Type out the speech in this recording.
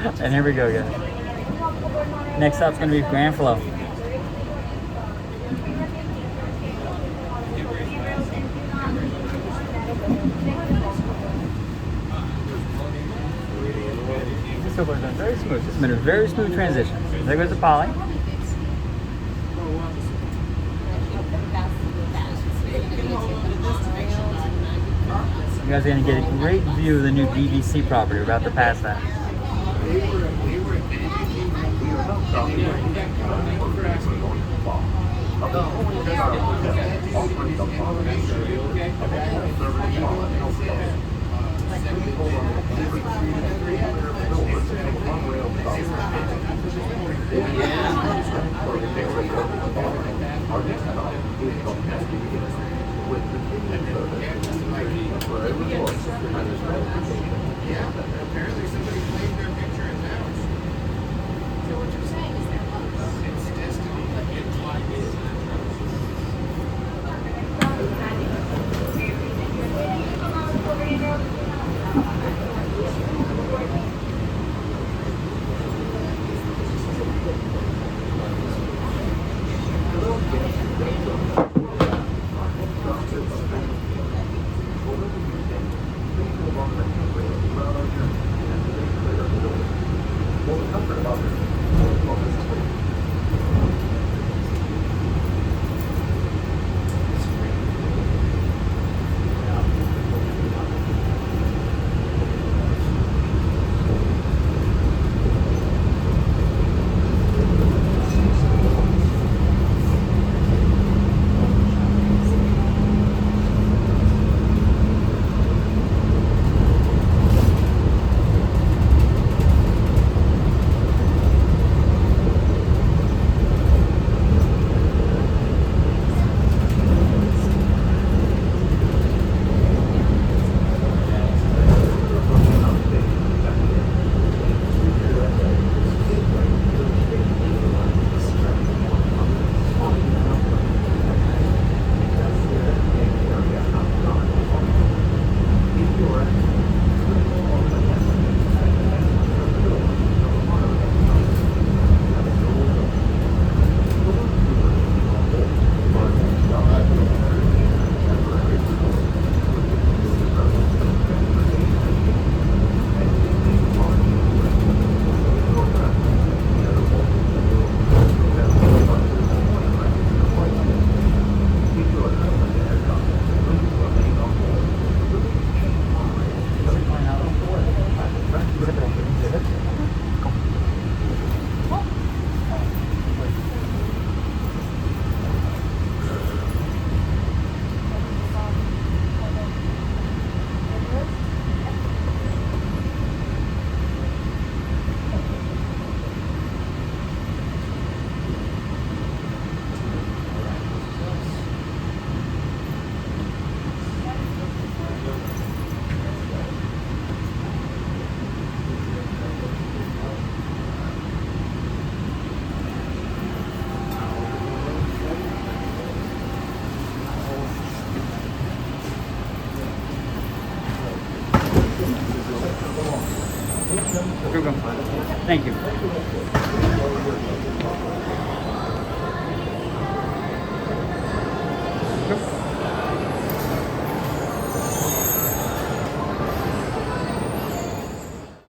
And here we go, guys. Next stop's going to be Grand Flow. So far, it's been very smooth. It's been a very smooth transition. There goes the Poly. You guys are going to get a great view of the new DVC property. We're about to pass that. Apparently somebody claimed their picture in house. So what you're saying is they're close. It's destiny. It's like it's Thank you.